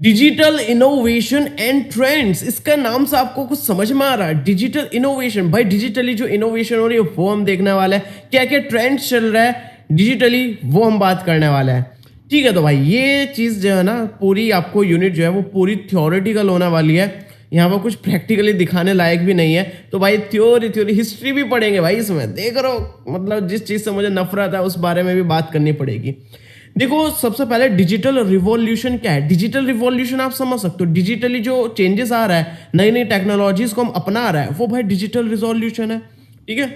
Digital innovation and trends, इसका नाम से आपको कुछ समझ में आ रहा है? डिजिटल इनोवेशन, भाई डिजिटली जो इनोवेशन हो रही है वो हम देखने वाले हैं, क्या क्या ट्रेंड्स चल रहा है डिजिटली वो हम बात करने वाले हैं। ठीक है, तो भाई ये चीज़ जो है ना, पूरी आपको यूनिट जो है वो पूरी थ्योरेटिकल होने वाली है। यहाँ पर कुछ प्रैक्टिकली दिखाने लायक भी नहीं है। तो भाई थ्योरी थ्योरी हिस्ट्री भी पढ़ेंगे भाई इसमें, देख रहे हो, मतलब जिस चीज़ से मुझे नफरत है उस बारे में भी बात करनी पड़ेगी। देखो सबसे पहले डिजिटल रिवॉल्यूशन क्या है? डिजिटल रिवॉल्यूशन आप समझ सकते हो, डिजिटली जो चेंजेस आ रहा है, नई नई टेक्नोलॉजीज को हम अपना रहा है, वो भाई डिजिटल रिवॉल्यूशन है। ठीक है,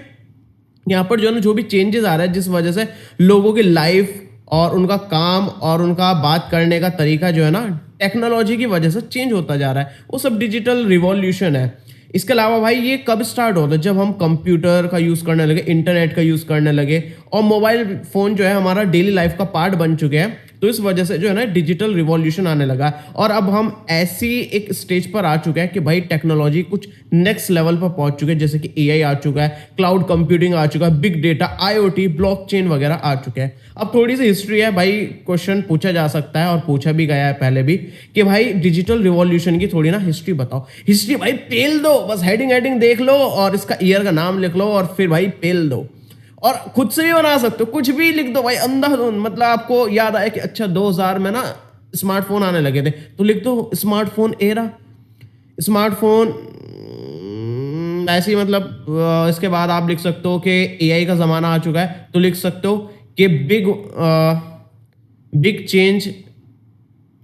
यहाँ पर जो है ना, जो भी चेंजेस आ रहा है जिस वजह से लोगों की लाइफ और उनका काम और उनका बात करने का तरीका जो है ना टेक्नोलॉजी की वजह से चेंज होता जा रहा है, वो सब डिजिटल रिवॉल्यूशन है। इसके अलावा भाई ये कब स्टार्ट होता है? जब हम कंप्यूटर का यूज़ करने लगे, इंटरनेट का यूज़ करने लगे और मोबाइल फ़ोन जो है हमारा डेली लाइफ का पार्ट बन चुके हैं। तो इस वजह से जो है ना डिजिटल रिवॉल्यूशन आने लगा और अब हम ऐसी एक स्टेज पर आ चुके हैं कि भाई टेक्नोलॉजी कुछ नेक्स्ट लेवल पर पहुंच चुके हैं, जैसे कि एआई आ चुका है, क्लाउड कंप्यूटिंग आ चुका है, बिग डेटा, आईओटी, ब्लॉकचेन वगैरह आ चुके हैं। अब थोड़ी सी हिस्ट्री है भाई, क्वेश्चन पूछा जा सकता है और पूछा भी गया है पहले भी कि भाई डिजिटल रिवॉल्यूशन की थोड़ी ना हिस्ट्री बताओ। हिस्ट्री भाई पेल दो, बस हेडिंग हेडिंग देख लो और इसका ईयर का नाम लिख लो और फिर भाई पेल दो, और खुद से भी बना सकते हो, कुछ भी लिख दो भाई अंधाधुंध। मतलब आपको याद आया कि अच्छा 2000 में ना स्मार्टफोन आने लगे थे, तो लिख दो स्मार्टफोन एरा, स्मार्टफोन ऐसे ही। मतलब इसके बाद आप लिख सकते हो कि एआई का ज़माना आ चुका है, तो लिख सकते हो कि big change,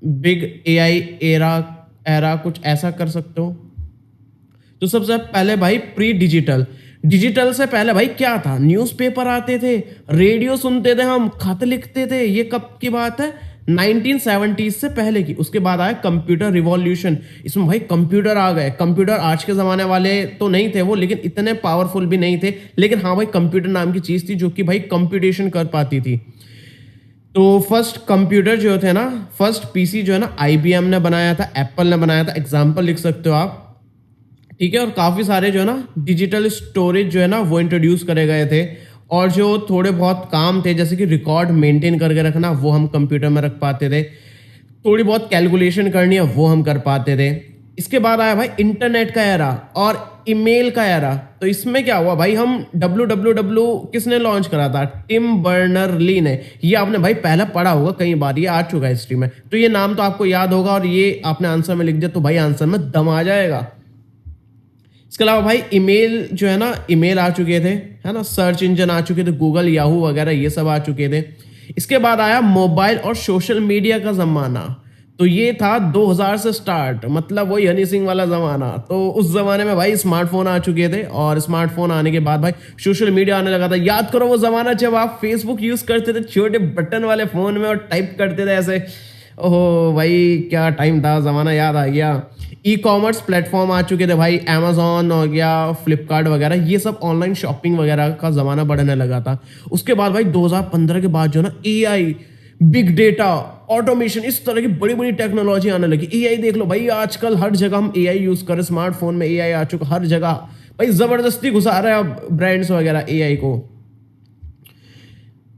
big AI era, era कुछ ऐसा कर सकते हो। तो सबसे पहले भाई प्री डिजिटल, डिजिटल से पहले भाई क्या था? न्यूज़पेपर आते थे, रेडियो सुनते थे, हम खत लिखते थे। ये कब की बात है? 1970 से पहले की। उसके बाद आया कंप्यूटर रिवॉल्यूशन, इसमें भाई कंप्यूटर आ गए। कंप्यूटर आज के ज़माने वाले तो नहीं थे वो, लेकिन इतने पावरफुल भी नहीं थे, लेकिन हाँ भाई कंप्यूटर नाम की चीज़ थी जो कि भाई कंप्यूटेशन कर पाती थी। तो फर्स्ट कंप्यूटर जो थे ना, फर्स्ट पीसी जो है ना आईबीएम ने बनाया था, एप्पल ने बनाया था, एग्जाम्पल लिख सकते हो आप। ठीक है, और काफ़ी सारे जो है ना डिजिटल स्टोरेज जो है ना वो इंट्रोड्यूस करे गए थे, और जो थोड़े बहुत काम थे जैसे कि रिकॉर्ड मेंटेन करके रखना, वो हम कंप्यूटर में रख पाते थे। थोड़ी बहुत कैलकुलेशन करनी है वो हम कर पाते थे। इसके बाद आया भाई इंटरनेट का एरा और ईमेल का एरा। तो इसमें क्या हुआ भाई, हम www किसने लॉन्च करा था? टिम बर्नर ली ने। ये आपने भाई पहले पढ़ा होगा कई बार, ये आ चुका है हिस्ट्री में, तो ये नाम तो आपको याद होगा, और ये आपने आंसर में लिख दिया तो भाई आंसर में दम आ जाएगा। इसके अलावा भाई ईमेल जो है ना, ईमेल आ चुके थे, है ना, सर्च इंजन आ चुके थे, गूगल, याहू वगैरह ये सब आ चुके थे। इसके बाद आया मोबाइल और सोशल मीडिया का ज़माना। तो ये था 2000 से स्टार्ट, मतलब वही हनी सिंह वाला ज़माना। तो उस ज़माने में भाई स्मार्टफोन आ चुके थे, और स्मार्टफोन आने के बाद भाई सोशल मीडिया आने लगा था। याद करो वो ज़माना जब आप फेसबुक यूज़ करते थे छोटे बटन वाले फ़ोन में और टाइप करते थे ऐसे। ओहो भाई क्या टाइम था, ज़माना याद आ गया। ई कॉमर्स प्लेटफॉर्म आ चुके थे भाई, अमेजोन हो गया, फ्लिपकार्ट वगैरह, ये सब ऑनलाइन शॉपिंग वगैरह का ज़माना बढ़ने लगा था। उसके बाद भाई 2015 के बाद जो ना एआई, बिग डेटा, ऑटोमेशन, इस तरह की बड़ी बड़ी टेक्नोलॉजी आने लगी। एआई देख लो भाई, आजकल हर जगह हम एआई यूज़ कर रहे हैं, स्मार्टफोन में एआई आ चुका हर जगह भाई, ज़बरदस्ती घुसा रहे हैं अब ब्रांड्स वगैरह एआई को।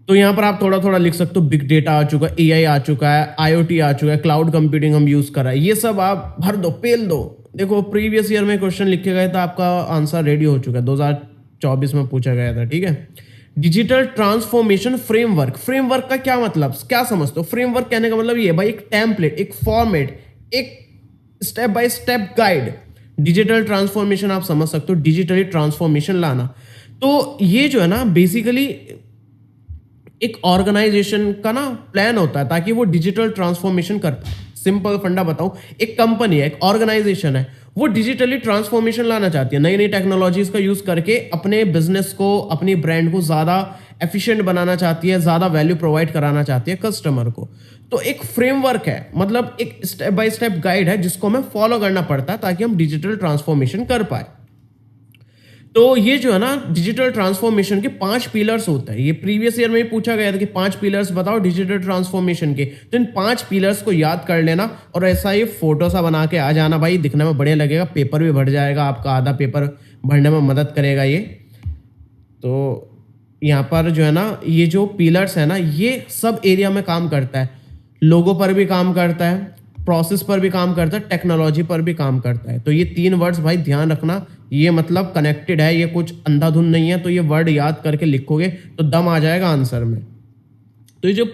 तो यहाँ पर आप थोड़ा थोड़ा लिख सकते हो, बिग डेटा आ चुका है, एआई आ चुका है, आईओटी आ चुका है, क्लाउड कंप्यूटिंग हम यूज़ कर रहे हैं, ये सब आप भर दो, पेल दो। देखो प्रीवियस ईयर में क्वेश्चन लिखे गए तो आपका आंसर रेडी हो चुका है, 2024 में पूछा गया था। ठीक है, डिजिटल ट्रांसफॉर्मेशन फ्रेमवर्क, फ्रेमवर्क का क्या मतलब, क्या समझते हो? फ्रेमवर्क कहने का मतलब ये भाई एक टेम्पलेट, एक फॉर्मेट, एक step by step guide. Digital transformation आप समझ सकते हो, डिजिटली ट्रांसफॉर्मेशन लाना। तो ये जो है ना बेसिकली एक ऑर्गेनाइजेशन का ना प्लान होता है ताकि वो डिजिटल ट्रांसफॉर्मेशन कर पाए। सिंपल फंडा बताऊं, एक कंपनी है, एक ऑर्गेनाइजेशन है, वो डिजिटली ट्रांसफॉर्मेशन लाना चाहती है, नई नई टेक्नोलॉजीज का यूज करके अपने बिजनेस को, अपनी ब्रांड को ज्यादा एफिशिएंट बनाना चाहती है, ज्यादा वैल्यू प्रोवाइड कराना चाहती है कस्टमर को। तो एक फ्रेमवर्क है, मतलब एक स्टेप बाय स्टेप गाइड है जिसको हमें फॉलो करना पड़ता है ताकि हम डिजिटल ट्रांसफॉर्मेशन कर पाए। तो ये जो है ना डिजिटल ट्रांसफॉर्मेशन के 5 पिलर्स होते हैं। ये प्रीवियस ईयर में भी पूछा गया था कि 5 पिलर्स बताओ डिजिटल ट्रांसफॉर्मेशन के। तो इन 5 पिलर्स को याद कर लेना और ऐसा ये फोटो सा बना के आ जाना भाई, दिखने में बढ़िया लगेगा, पेपर भी भर जाएगा आपका, आधा पेपर भरने में मदद करेगा ये। तो यहाँ पर जो है ना ये जो पिलर्स है ना, ये सब एरिया में काम करता है, लोगों पर भी काम करता है, प्रोसेस पर भी काम करता है, टेक्नोलॉजी पर भी काम करता है। तो ये 3 वर्ड्स भाई ध्यान रखना, ये मतलब कनेक्टेड है, ये कुछ अंधाधुंध नहीं है। तो ये वर्ड याद करके लिखोगे तो दम आ जाएगा आंसर में। तो ये जो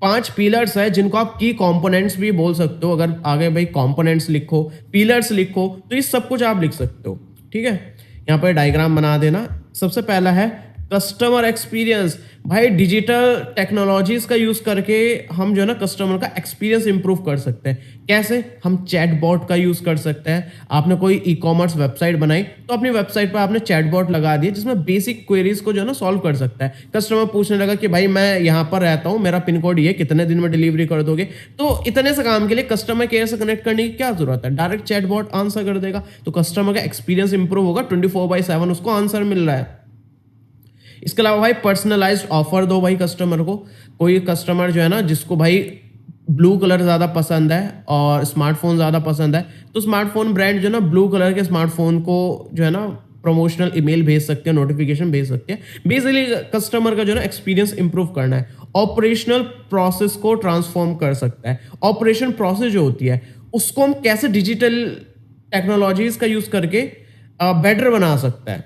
5 पिलर्स है जिनको आप की कंपोनेंट्स भी बोल सकते हो, अगर आगे भाई कंपोनेंट्स लिखो, पिलर्स लिखो, तो ये सब कुछ आप लिख सकते हो। ठीक है, यहाँ पर डायग्राम बना देना। सबसे पहला है कस्टमर एक्सपीरियंस। भाई डिजिटल टेक्नोलॉजीज का यूज करके हम जो है ना कस्टमर का एक्सपीरियंस इंप्रूव कर सकते हैं। कैसे? हम चैटबॉट का यूज कर सकते हैं। आपने कोई ई कॉमर्स वेबसाइट बनाई तो अपनी वेबसाइट पर आपने चैटबॉट लगा दिया जिसमें बेसिक क्वेरीज को जो है ना सॉल्व कर सकता है। कस्टमर पूछने लगा कि भाई मैं यहाँ पर रहता हूँ, मेरा पिन कोड ये, कितने दिन में डिलीवरी कर दोगे? तो इतने से काम के लिए कस्टमर केयर से कनेक्ट करने की क्या जरूरत है, डायरेक्ट चैटबॉट आंसर कर देगा। तो कस्टमर का एक्सपीरियंस इंप्रूव होगा, 24/7 उसको आंसर मिल रहा है। इसके अलावा भाई पर्सनलाइज्ड ऑफर दो भाई कस्टमर को। कोई कस्टमर जो है ना जिसको भाई ब्लू कलर ज़्यादा पसंद है और स्मार्टफोन ज़्यादा पसंद है, तो स्मार्टफोन ब्रांड जो है ना ब्लू कलर के स्मार्टफोन को जो है ना प्रमोशनल ईमेल भेज सकते हैं, नोटिफिकेशन भेज सकते हैं। बेसिकली कस्टमर का जो है ना एक्सपीरियंस इंप्रूव करना है। ऑपरेशनल प्रोसेस को ट्रांसफॉर्म कर सकता है। ऑपरेशन प्रोसेस जो होती है उसको हम कैसे डिजिटल टेक्नोलॉजीज का यूज करके बेटर बना सकता है,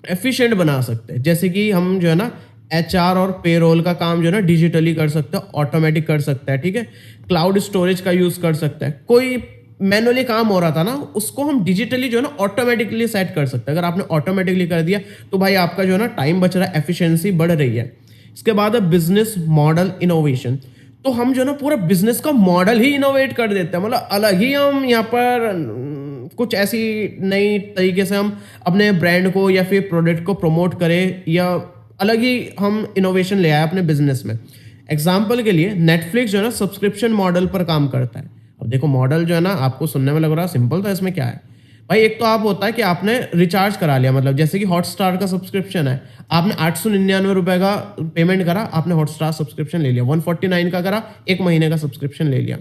एफिशिएंट बना सकते हैं। जैसे कि हम जो है ना एचआर और पेरोल का काम जो है ना डिजिटली कर सकते हैं, ऑटोमेटिक कर सकता है। ठीक है, क्लाउड स्टोरेज का यूज कर सकता है। कोई मैनुअली काम हो रहा था ना उसको हम डिजिटली जो है ना ऑटोमेटिकली सेट कर सकते हैं। अगर आपने ऑटोमेटिकली कर दिया तो भाई आपका जो है ना टाइम बच रहा है, एफिशिएंसी बढ़ रही है। इसके बाद है बिजनेस मॉडल इनोवेशन। तो हम जो है ना पूरा बिजनेस का मॉडल ही इनोवेट कर देते हैं, मतलब अलग ही हम यहाँ पर कुछ ऐसी नई तरीके से हम अपने ब्रांड को या फिर प्रोडक्ट को प्रमोट करें, या अलग ही हम इनोवेशन ले आए अपने बिजनेस में। एग्जाम्पल के लिए नेटफ्लिक्स जो है ना सब्सक्रिप्शन मॉडल पर काम करता है। अब देखो मॉडल जो है ना आपको सुनने में लग रहा है सिंपल, तो इसमें क्या है भाई, एक तो आप होता है कि आपने रिचार्ज करा लिया, मतलब जैसे कि हॉटस्टार का सब्सक्रिप्शन है, आपने 899 रुपए का पेमेंट करा, आपने हॉटस्टार सब्सक्रिप्शन ले लिया। 149 का करा, 1 महीने का सब्सक्रिप्शन ले लिया।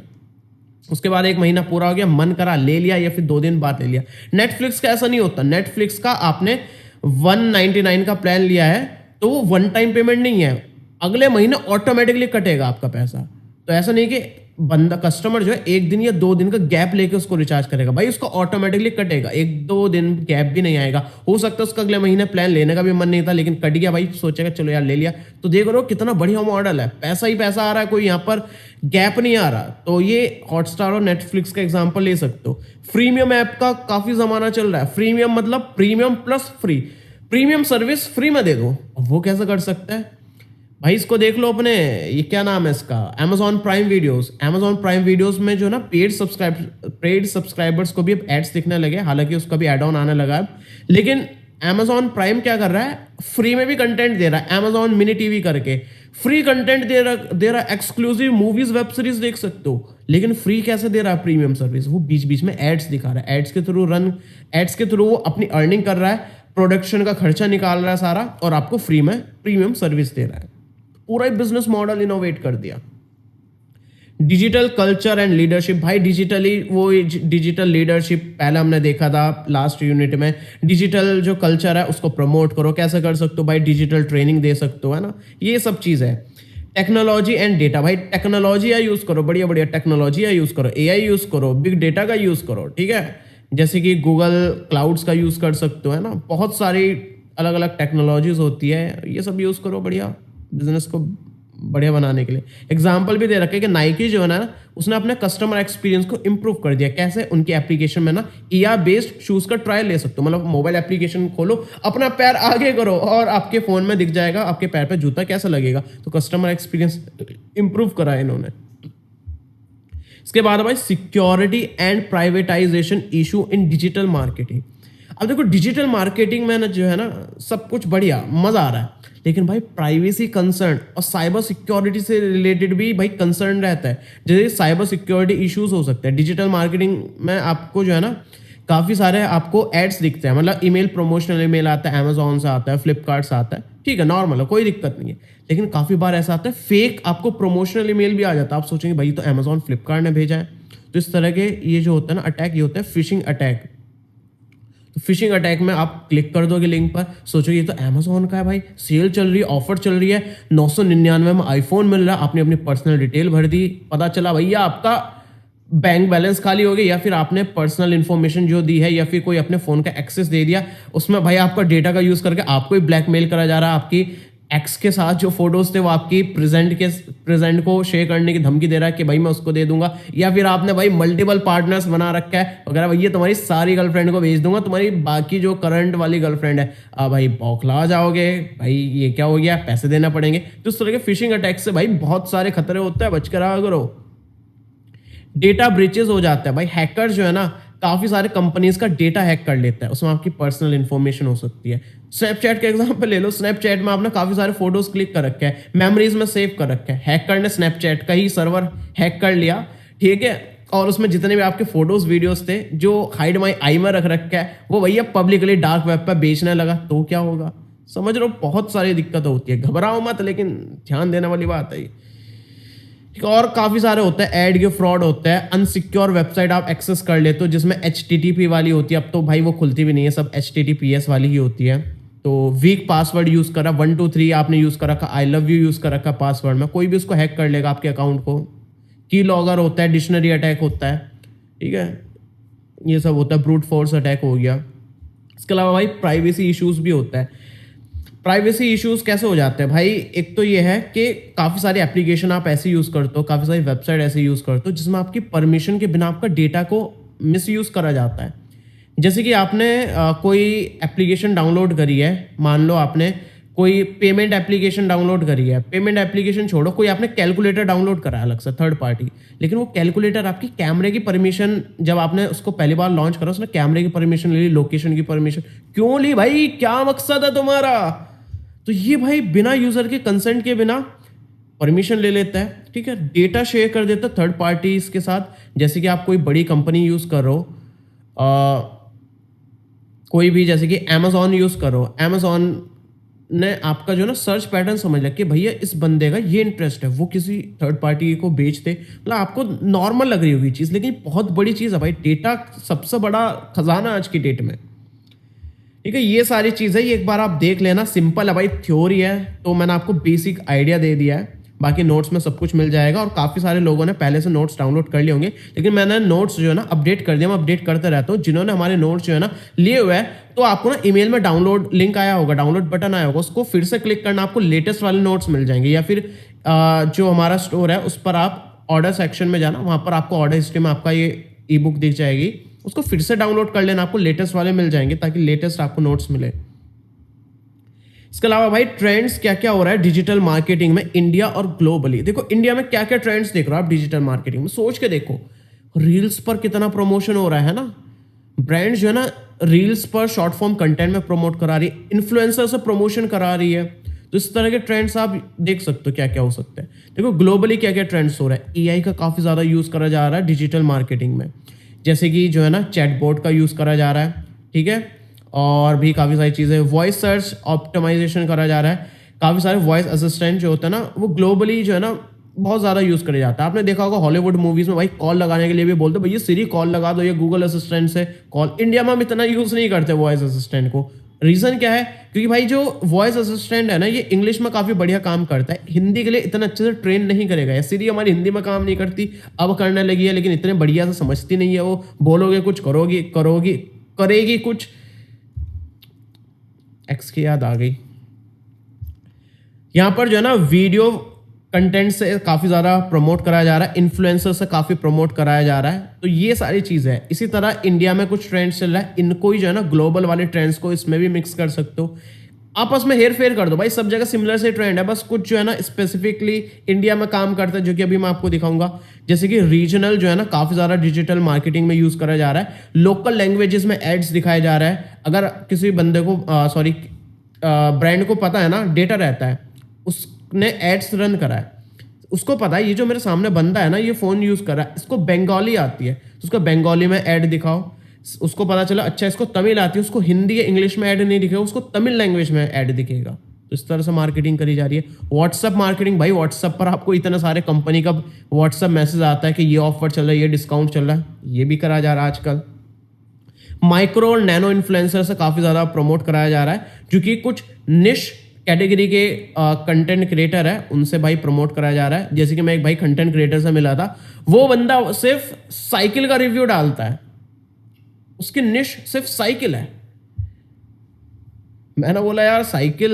उसके बाद 1 महीना पूरा हो गया, मन करा ले लिया, या फिर 2 दिन बाद ले लिया। नेटफ्लिक्स का ऐसा नहीं होता। नेटफ्लिक्स का आपने 199 का प्लान लिया है तो वो वन टाइम पेमेंट नहीं है, अगले महीने ऑटोमेटिकली कटेगा आपका पैसा। तो ऐसा नहीं कि बंदा कस्टमर जो है 1 दिन या 2 दिन का गैप लेके उसको रिचार्ज करेगा, भाई उसको ऑटोमेटिकली कटेगा। 1-2 दिन गैप भी नहीं आएगा। हो सकता है उसका अगले महीने प्लान लेने का भी मन नहीं था लेकिन कट गया, भाई सोचेगा चलो यार ले लिया। तो देख रहे हो कितना बढ़िया मॉडल है, पैसा ही पैसा आ रहा है, कोई यहाँ पर गैप नहीं आ रहा। तो ये हॉटस्टार और नेटफ्लिक्स का एग्जाम्पल ले सकते हो। फ्रीमियम ऐप का काफी जमाना चल रहा है। फ्रीमियम मतलब premium plus free, premium service free में दे दो। वो कैसे कर सकता है भाई, इसको देख लो अपने, ये क्या नाम है इसका, Amazon prime videos. Amazon prime videos में जो ना पेड सब्सक्राइबर्स को भी अब एड्स दिखने लगे, हालांकि उसका भी एड ऑन आने लगा है। लेकिन Amazon प्राइम क्या कर रहा है, फ्री में भी कंटेंट दे रहा है। Amazon मिनी टीवी करके फ्री कंटेंट दे रहा है, एक्सक्लूसिव मूवीज वेब सीरीज देख सकते हो। लेकिन फ्री कैसे दे रहा है प्रीमियम सर्विस, वो बीच बीच में एड्स दिखा रहा है। एड्स के थ्रू वो अपनी अर्निंग कर रहा है, प्रोडक्शन का खर्चा निकाल रहा है सारा, और आपको फ्री में प्रीमियम सर्विस दे रहा है। पूरा ही बिजनेस मॉडल इनोवेट कर दिया। Digital culture and leadership. भाई डिजिटली वो डिजिटल लीडरशिप पहले हमने देखा था लास्ट यूनिट में। डिजिटल जो कल्चर है उसको प्रमोट करो, कैसे कर सकते हो भाई, डिजिटल ट्रेनिंग दे सकते हो, है ना, ये सब चीज़ है। Technology and data. भाई टेक्नोलॉजी यूज़ करो, बढ़िया बढ़िया टेक्नोलॉजी यूज़ करो, AI यूज़ करो, बिग डेटा का यूज़ करो। ठीक है, जैसे कि गूगल क्लाउड्स का यूज़ कर सकते हो, है ना, बहुत सारी अलग अलग टेक्नोलॉजीज होती है, ये सब यूज़ करो बढ़िया बिजनेस को बढ़िया बनाने के लिए। एग्जाम्पल भी दे रखे कि नाइकी जो है ना उसने अपने कस्टमर एक्सपीरियंस को इंप्रूव कर दिया। कैसे? उनकी एप्लीकेशन में ना AR बेस्ड शूज का ट्रायल ले सकते हो, मतलब मोबाइल एप्लीकेशन खोलो, अपना पैर आगे करो और आपके फोन में दिख जाएगा आपके पैर पे जूता कैसा लगेगा। तो कस्टमर एक्सपीरियंस इंप्रूव करा है इन्होंने। इसके बाद भाई security and privatisation issue in digital marketing. अब देखो डिजिटल मार्केटिंग में ना जो है ना सब कुछ बढ़िया मजा आ रहा है, लेकिन भाई प्राइवेसी कंसर्न और साइबर सिक्योरिटी से रिलेटेड भी भाई कंसर्न रहता है। जैसे साइबर सिक्योरिटी इश्यूज हो सकते हैं डिजिटल मार्केटिंग में। आपको जो है ना काफ़ी सारे आपको एड्स दिखते हैं, मतलब ईमेल, प्रमोशनल ईमेल आता है, अमेजोन से आता है, फ्लिपकार्ट से आता है, ठीक है, नॉर्मल है, कोई दिक्कत नहीं है। लेकिन काफ़ी बार ऐसा आता है फेक आपको प्रमोशनल ईमेल भी आ जाता है। आप सोचेंगे भाई तो अमेजोन, फ्लिपकार्ट ने भेजा है। तो इस तरह के ये जो होता है ना अटैक, ये होता है फिशिंग अटैक। तो फिशिंग अटैक में आप क्लिक कर दोगे लिंक पर, सोचोगे ये तो अमेजोन का है भाई, सेल चल रही है, ऑफर चल रही है, 999 में आईफोन मिल रहा है, आपने अपनी पर्सनल डिटेल भर दी, पता चला भैया आपका बैंक बैलेंस खाली हो गया, या फिर आपने पर्सनल इन्फॉर्मेशन जो दी है, या फिर कोई अपने फ़ोन का एक्सेस दे दिया, उसमें भाई आपका डेटा का यूज़ करके आपको ही ब्लैकमेल करा जा रहा है। आपकी एक्स के साथ जो फोटोज थे वो आपकी प्रेजेंट को शेयर करने की धमकी दे रहा है कि भाई मैं उसको दे दूंगा, या फिर आपने भाई मल्टीपल पार्टनर्स बना रखा है वगैरह, भाई ये तुम्हारी सारी गर्लफ्रेंड को भेज दूंगा, तुम्हारी बाकी जो करंट वाली गर्लफ्रेंड है भाई बौखला जाओगे, भाई ये क्या हो गया, पैसे देना पड़ेंगे। तो इस तरह के फिशिंग अटैक से भाई बहुत सारे खतरे होते हैं, बच कर रहा करो। डेटा ब्रीचेस हो जाता है भाई, हैकर जो है ना काफी सारे कंपनीज का डेटा हैक कर लेता है, उसमें आपकी पर्सनल इंफॉर्मेशन हो सकती है। स्नैपचैट का एग्जांपल ले लो, स्नैपचैट में आपने काफी सारे फोटोज क्लिक कर रखे हैं, मेमोरीज में सेव कर रखे हैं, हैकर ने स्नैपचैट का ही सर्वर हैक कर लिया, ठीक है, और उसमें जितने भी आपके फोटोज वीडियोस थे जो हाइड माई आई में रख रखा है वो भैया पब्लिकली डार्क वेब पर बेचने लगा, तो क्या होगा, समझ रहे हो, बहुत सारी दिक्कत होती है। घबराओ मत, लेकिन ध्यान देने वाली बात है। और काफी सारे होते हैं, एड के फ्रॉड होता है, अनसिक्योर वेबसाइट आप एक्सेस कर लेते हो जिसमें HTTP वाली होती है, अब तो भाई वो खुलती भी नहीं है, सब HTTPS वाली ही होती है। तो वीक पासवर्ड यूज करा, 1 2 3 आपने यूज कर रखा, आई लव यू यूज कर रखा पासवर्ड में, कोई भी उसको हैक कर लेगा आपके अकाउंट को। की लॉगर होता है, डिक्शनरी अटैक होता है, ठीक है, ये सब होता है, ब्रूट फोर्स अटैक हो गया। इसके अलावा भाई प्राइवेसी इश्यूज भी होता है। प्राइवेसी इश्यूज कैसे हो जाते हैं भाई, एक तो ये है कि काफ़ी सारी एप्लीकेशन आप ऐसे यूज़ करते हो, काफ़ी सारी वेबसाइट ऐसे यूज़ करते हो जिसमें आपकी परमिशन के बिना आपका डेटा को मिसयूज़ करा जाता है। जैसे कि आपने कोई एप्लीकेशन डाउनलोड करी है, मान लो आपने कोई पेमेंट एप्लीकेशन डाउनलोड करी है, पेमेंट एप्लीकेशन छोड़ो, कोई आपने कैलकुलेटर डाउनलोड करा अलग से थर्ड पार्टी, लेकिन वो कैलकुलेटर आपकी कैमरे की परमिशन, जब आपने उसको पहली बार लॉन्च करा उसने कैमरे की परमिशन ले ली, लोकेशन की परमिशन क्यों ली भाई, क्या मकसद है तुम्हारा। तो ये भाई बिना यूजर के कंसेंट के बिना परमिशन ले लेता है, ठीक है, डेटा शेयर कर देता है थर्ड पार्टीज के साथ। जैसे कि आप कोई बड़ी कंपनी यूज कर रहे हो, कोई भी, जैसे कि अमेजोन यूज करो, अमेजोन ने आपका जो ना सर्च पैटर्न समझ लिया कि भैया इस बंदे का ये इंटरेस्ट है, वो किसी थर्ड पार्टी को बेचते, मतलब आपको नॉर्मल लग रही होगी चीज़, लेकिन बहुत बड़ी चीज़ है भाई, डेटा सबसे बड़ा खजाना आज की डेट में, ठीक है। ये सारी चीज़ें ये एक बार आप देख लेना, सिंपल है भाई, थ्योरी है, तो मैंने आपको बेसिक आइडिया दे दिया है, बाकी नोट्स में सब कुछ मिल जाएगा। और काफ़ी सारे लोगों ने पहले से नोट्स डाउनलोड कर लिए होंगे, लेकिन मैंने नोट्स जो है ना अपडेट कर दिया, मैं अपडेट करते रहता हूँ। जिन्होंने हमारे नोट्स जो है ना लिए हुए हैं, तो आपको ना ईमेल में डाउनलोड लिंक आया होगा, डाउनलोड बटन आया होगा, उसको फिर से क्लिक करना, आपको लेटेस्ट वाले नोट्स मिल जाएंगे। या फिर जो हमारा स्टोर है उस पर आप ऑर्डर सेक्शन में जाना, वहाँ पर आपको ऑर्डर हिस्ट्री में आपका ये ई बुक दिख जाएगी, उसको फिर से डाउनलोड कर लेना, आपको लेटेस्ट वाले मिल जाएंगे ताकि लेटेस्ट आपको नोट्स मिले। इसके अलावा भाई ट्रेंड्स क्या क्या हो रहा है डिजिटल मार्केटिंग में इंडिया और ग्लोबली। देखो इंडिया में क्या क्या ट्रेंड्स देख रहे हो आप डिजिटल मार्केटिंग में, सोच के देखो, रील्स पर कितना प्रमोशन हो रहा है ना, ब्रांड्स जो है ना रील्स पर शॉर्ट फॉर्म कंटेंट में प्रमोट करा रही है, इन्फ्लुएंसर से प्रमोशन करा रही है। तो इस तरह के ट्रेंड्स आप देख सकते हो क्या क्या हो सकते हैं। देखो ग्लोबली क्या क्या ट्रेंड्स हो रहा है, एआई का काफ़ी ज़्यादा यूज़ करा जा रहा है डिजिटल मार्केटिंग में, जैसे कि जो है ना चैटबॉट का यूज़ करा जा रहा है, ठीक है, और भी काफ़ी सारी चीज़ें, वॉइस सर्च ऑप्टिमाइजेशन करा जा रहा है, काफ़ी सारे वॉइस असिस्टेंट जो होता है ना वो ग्लोबली जो है ना बहुत ज़्यादा यूज़ करे जाता है। आपने देखा होगा हॉलीवुड मूवीज़ में भाई कॉल लगाने के लिए भी बोलते भैया सिरी कॉल लगा दो, या गूगल असिस्टेंट से कॉल। इंडिया में हम इतना यूज़ नहीं करते वॉइस असिस्टेंट को, रीज़न क्या है, क्योंकि भाई जो वॉइस असिस्टेंट है ना ये इंग्लिश में काफ़ी बढ़िया काम करता है, हिंदी के लिए इतना अच्छे से ट्रेन नहीं करेगा। या सिरी हमारी हिंदी में काम नहीं करती, अब करने लगी है, लेकिन इतने बढ़िया से समझती नहीं है वो, बोलोगे कुछ करेगी कुछ। एक्स की याद आ गई। यहां पर जो है ना वीडियो कंटेंट से काफ़ी ज़्यादा प्रमोट कराया जा रहा है, इन्फ्लुएंसर से काफ़ी प्रमोट कराया जा रहा है, तो ये सारी चीज़ें है। इसी तरह इंडिया में कुछ ट्रेंड्स चल रहा है, इनको ही जो है ना ग्लोबल वाले ट्रेंड्स को इसमें भी मिक्स कर सकते हो, आपस में हेर फेर कर दो भाई, सब जगह सिमिलर से ट्रेंड है, बस कुछ जो है ना स्पेसिफिकली इंडिया में काम करता है, जो कि अभी मैं आपको दिखाऊंगा। जैसे कि रीजनल जो है ना काफ़ी ज़्यादा डिजिटल मार्केटिंग में यूज़ करा जा रहा है, लोकल लैंग्वेजेस में एड्स दिखाया जा रहा है। अगर किसी बंदे को ब्रांड को पता है ना, डेटा रहता है, उसने एड्स रन करा है, उसको पता है ये जो मेरे सामने बंदा है ना ये फ़ोन यूज़ कर रहा है, इसको बंगाली आती है, उसको बंगाली में ऐड दिखाओ, उसको पता चला अच्छा इसको तमिल आती है, उसको हिंदी या इंग्लिश में ऐड नहीं दिखेगा, उसको तमिल लैंग्वेज में ऐड दिखेगा। तो इस तरह से मार्केटिंग करी जा रही है। व्हाट्सअप मार्केटिंग, भाई व्हाट्सअप पर आपको इतने सारे कंपनी का व्हाट्सअप मैसेज आता है कि ये ऑफर चल रहा है, ये डिस्काउंट चल रहा है, ये भी करा जा रहा है आजकल। माइक्रो और नैनो इन्फ्लुएंसर से काफ़ी ज़्यादा प्रमोट कराया जा रहा है, जो कि कुछ निश कैटेगरी के कंटेंट क्रिएटर है उनसे भाई प्रमोट कराया जा रहा है। जैसे कि मैं एक भाई कंटेंट क्रिएटर से मिला था, वो बंदा सिर्फ साइकिल का रिव्यू डालता है, उसकी निश सिर्फ साइकिल है। मैंने बोला यार साइकिल,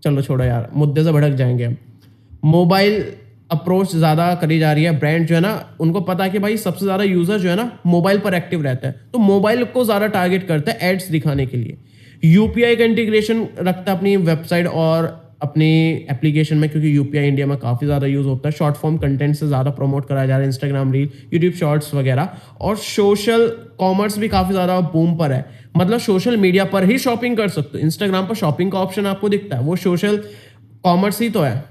चलो छोड़ो यार, मुद्दे से भड़क जाएंगे हम। मोबाइल अप्रोच ज़्यादा करी जा रही है। ब्रांड जो है ना, उनको पता है कि भाई सबसे ज़्यादा यूज़र जो है ना मोबाइल पर एक्टिव रहता है, तो मोबाइल को ज़्यादा टारगेट करता है एड्स दिखाने के लिए। यूपीआई का इंटीग्रेशन रखता है अपनी वेबसाइट और अपनी एप्लीकेशन में, क्योंकि यूपीआई इंडिया में काफ़ी ज़्यादा यूज़ होता है। शॉर्ट फॉर्म कंटेंट से ज़्यादा प्रमोट कराया जा रहा है, इंस्टाग्राम रील, यूट्यूब शॉर्ट्स वगैरह। और सोशल कॉमर्स भी काफ़ी ज़्यादा बूम पर है, मतलब सोशल मीडिया पर ही शॉपिंग कर सकते हो। इंस्टाग्राम पर शॉपिंग का ऑप्शन आपको दिखता है, वो सोशल कॉमर्स ही तो है।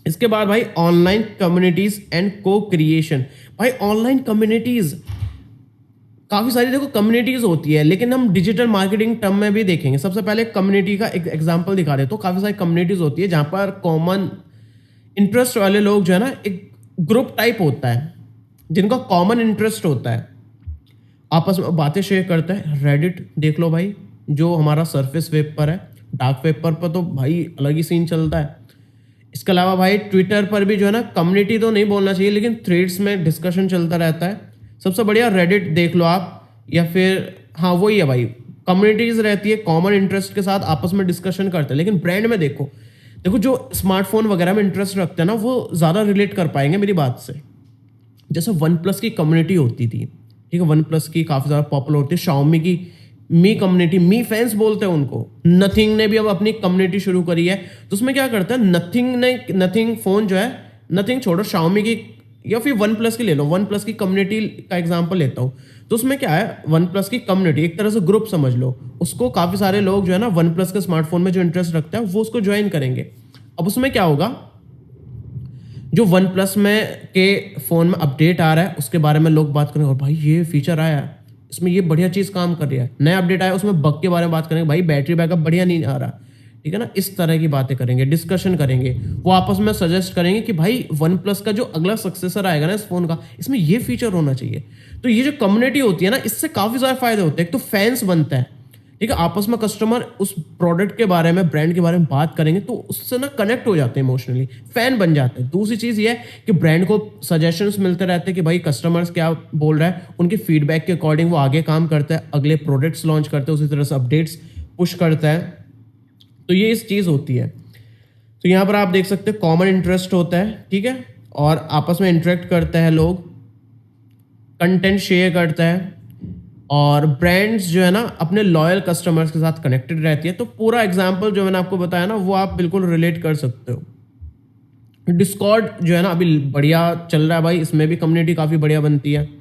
इसके बाद भाई ऑनलाइन कम्युनिटीज एंड को क्रिएशन। भाई ऑनलाइन कम्युनिटीज काफी सारी देखो कम्युनिटीज होती है, लेकिन हम डिजिटल मार्केटिंग टर्म में भी देखेंगे। सबसे पहले कम्युनिटी का एक एग्जांपल दिखा रहे, तो काफी सारी कम्युनिटीज होती है जहां पर कॉमन इंटरेस्ट वाले लोग जो है ना, एक ग्रुप टाइप होता है जिनका कॉमन इंटरेस्ट होता है, आपस में बातें शेयर करते हैं। रेडिट देख लो भाई, जो हमारा सरफेस वेब पर है, डार्क वेब पर तो भाई अलग ही सीन चलता है। इसके अलावा भाई ट्विटर पर भी जो है ना, कम्युनिटी तो नहीं बोलना चाहिए लेकिन थ्रेड्स में डिस्कशन चलता रहता है। सबसे बढ़िया रेडिट देख लो आप, या फिर हाँ वही है भाई, कम्युनिटीज रहती है, कॉमन इंटरेस्ट के साथ आपस में डिस्कशन करते हैं। लेकिन ब्रांड में देखो जो स्मार्टफोन वगैरह में इंटरेस्ट रखते हैं ना, वो ज़्यादा रिलेट कर पाएंगे मेरी बात से। जैसे वन प्लस की कम्युनिटी होती थी, ठीक है, वन प्लस की काफ़ी ज़्यादा पॉपुलर होती है। शाओमी की मी कम्युनिटी, मी फैंस बोलते हैं उनको। नथिंग ने भी अब अपनी कम्युनिटी शुरू करी है, तो उसमें क्या करता है, नथिंग फोन जो है, नथिंग छोड़ो, शाओमी की या फिर वन प्लस की ले लो, वन प्लस की कम्युनिटी का एग्जांपल लेता हूँ। तो उसमें क्या है, वन प्लस की कम्युनिटी एक तरह से ग्रुप समझ लो उसको। काफ़ी सारे लोग जो है ना वन प्लस के स्मार्टफोन में जो इंटरेस्ट रखते हैं वो उसको ज्वाइन करेंगे। अब उसमें क्या होगा, जो वन प्लस में के फ़ोन में अपडेट आ रहा है उसके बारे में लोग बात करेंगे, और भाई ये फीचर आया है, इसमें ये बढ़िया चीज़ काम कर रही है, नया अपडेट आया उसमें बग के बारे में बात करेंगे, भाई बैटरी बैकअप बढ़िया नहीं आ रहा, ठीक है ना। इस तरह की बातें करेंगे, डिस्कशन करेंगे, वो आपस में सजेस्ट करेंगे कि भाई वन प्लस का जो अगला सक्सेसर आएगा ना इस फोन का, इसमें ये फीचर होना चाहिए। तो ये जो कम्युनिटी होती है ना, इससे काफ़ी ज़्यादा फायदे होते हैं। एक तो फैंस बनता है, ठीक है, आपस में कस्टमर उस प्रोडक्ट के बारे में, ब्रांड के बारे में बात करेंगे तो उससे ना कनेक्ट हो जाते हैं, इमोशनली फैन बन जाते हैं। दूसरी चीज़ ये है कि ब्रांड को सजेशंस मिलते रहते हैं कि भाई कस्टमर्स क्या बोल रहा है, उनके फीडबैक के अकॉर्डिंग वो आगे काम करता है, अगले प्रोडक्ट्स लॉन्च करते हैं, उसी तरह से अपडेट्स पुश करता है। तो ये इस चीज़ होती है। तो यहाँ पर आप देख सकते हैं कॉमन इंटरेस्ट होता है, ठीक है, और आपस में इंटरेक्ट करते हैं लोग, कंटेंट शेयर करता है, और ब्रांड्स जो है ना अपने लॉयल कस्टमर्स के साथ कनेक्टेड रहती है। तो पूरा एग्जांपल जो मैंने आपको बताया ना, वो आप बिल्कुल रिलेट कर सकते हो। डिस्कॉर्ड जो है ना अभी बढ़िया चल रहा है भाई, इसमें भी कम्युनिटी काफ़ी बढ़िया बनती है।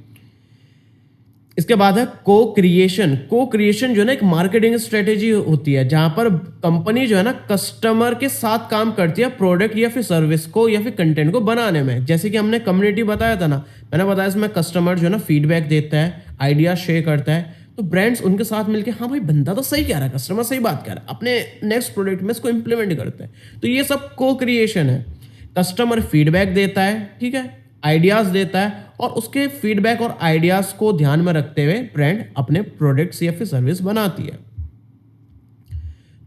इसके बाद है को क्रिएशन। को क्रिएशन जो है ना एक मार्केटिंग स्ट्रेटेजी होती है, जहां पर कंपनी जो है ना कस्टमर के साथ काम करती है प्रोडक्ट या फिर सर्विस को या फिर कंटेंट को बनाने में। जैसे कि हमने कम्युनिटी बताया था ना, मैंने बताया इसमें कस्टमर जो है ना फीडबैक देता है, आइडिया शेयर करता है, तो ब्रांड्स उनके साथ मिलकर हाँ भाई बंदा तो सही कह रहा है, कस्टमर सही बात कह रहा है, अपने नेक्स्ट प्रोडक्ट में इसको इंप्लीमेंट करते हैं। तो ये सब को क्रिएशन है। कस्टमर फीडबैक देता है, ठीक है, आइडियाज़ देता है, और उसके फीडबैक और आइडियाज़ को ध्यान में रखते हुए ब्रांड अपने प्रोडक्ट्स या फिर सर्विस बनाती है।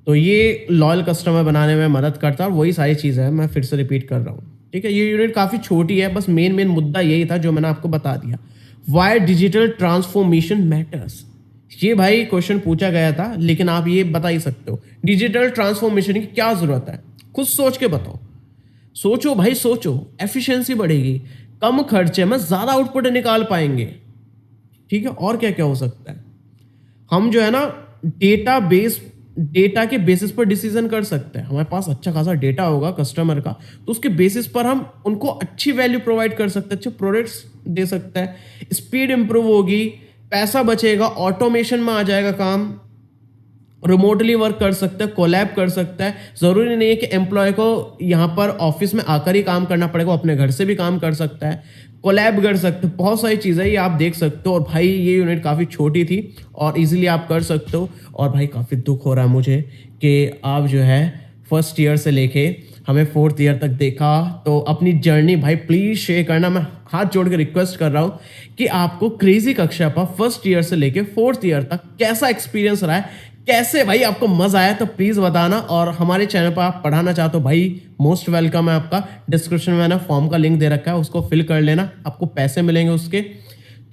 तो ये लॉयल कस्टमर बनाने में मदद करता है, और वही सारी चीज़ है, मैं फिर से रिपीट कर रहा हूँ, ठीक है। ये यूनिट काफ़ी छोटी है, बस मेन मुद्दा यही था जो मैंने आपको बता दिया। वाई डिजिटल ट्रांसफॉर्मेशन मैटर्स, ये भाई क्वेश्चन पूछा गया था, लेकिन आप ये बता ही सकते हो डिजिटल ट्रांसफॉर्मेशन की क्या ज़रूरत है। खुद सोच के बताओ, सोचो भाई सोचो, एफिशिएंसी बढ़ेगी, कम खर्चे में ज़्यादा आउटपुट निकाल पाएंगे, ठीक है। और क्या क्या हो सकता है, हम जो है ना डेटा के बेसिस पर डिसीजन कर सकते हैं। हमारे पास अच्छा खासा डेटा होगा कस्टमर का, तो उसके बेसिस पर हम उनको अच्छी वैल्यू प्रोवाइड कर सकते हैं, अच्छे प्रोडक्ट्स दे सकते हैं, स्पीड इंप्रूव होगी, पैसा बचेगा, ऑटोमेशन में आ जाएगा काम, रिमोटली वर्क कर सकते हैं, कोलैब कर सकता है। ज़रूरी नहीं है कि एम्प्लॉय को यहाँ पर ऑफिस में आकर ही काम करना पड़ेगा, अपने घर से भी काम कर सकता है, कोलैब कर सकते हैं, बहुत सारी चीज़ें ये आप देख सकते हो। और भाई ये यूनिट काफ़ी छोटी थी और इजीली आप कर सकते हो। और भाई काफ़ी दुख हो रहा है मुझे कि आप जो है फर्स्ट ईयर से लेके हमें फोर्थ ईयर तक देखा, तो अपनी जर्नी भाई प्लीज़ शेयर करना। मैं हाथ जोड़ के रिक्वेस्ट कर रहा हूँ कि आपको क्रेजी कक्षा पर फर्स्ट ईयर से लेके फोर्थ ईयर तक कैसा एक्सपीरियंस रहा है, कैसे भाई आपको मजा आया तो प्लीज बताना, और हमारे चैनल पर आप पढ़ाना चाहते हो भाई, मोस्ट वेलकम है आपका। डिस्क्रिप्शन में मैंने फॉर्म का लिंक दे रखा है, उसको फिल कर लेना, आपको पैसे मिलेंगे उसके।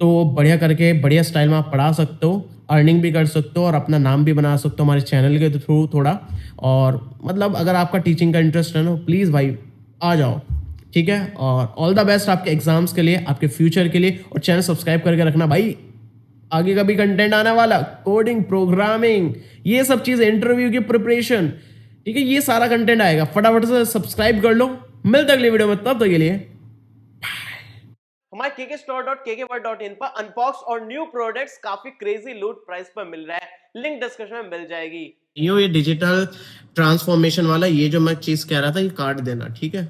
तो बढ़िया करके बढ़िया स्टाइल में आप पढ़ा सकते हो, अर्निंग भी कर सकते हो और अपना नाम भी बना सकते हो हमारे चैनल के थ्रू थोड़ा। और मतलब अगर आपका टीचिंग का इंटरेस्ट है ना, प्लीज़ भाई आ जाओ, ठीक है। और ऑल द बेस्ट आपके एग्जाम्स के लिए, आपके फ्यूचर के लिए। और चैनल सब्सक्राइब करके रखना भाई, आगे का भी कंटेंट आने वाला, कोडिंग, प्रोग्रामिंग, ये सब चीज़ें, इंटरव्यू की प्रिपरेशन, ठीक है, ये सारा कंटेंट आएगा। फटाफट से सब्सक्राइब कर लो। मिलते अगली वीडियो में, तब तक के लिए हमारे kkstore.kkworld.in पर अनबॉक्स और न्यू प्रोडक्ट्स काफी क्रेजी लूट प्राइस पर मिल रहा है, लिंक डिस्क्रिप्शन में मिल जाएगी। ये डिजिटल ट्रांसफॉर्मेशन वाला, ये जो मैं चीज कह रहा था, ये काट देना, ठीक है।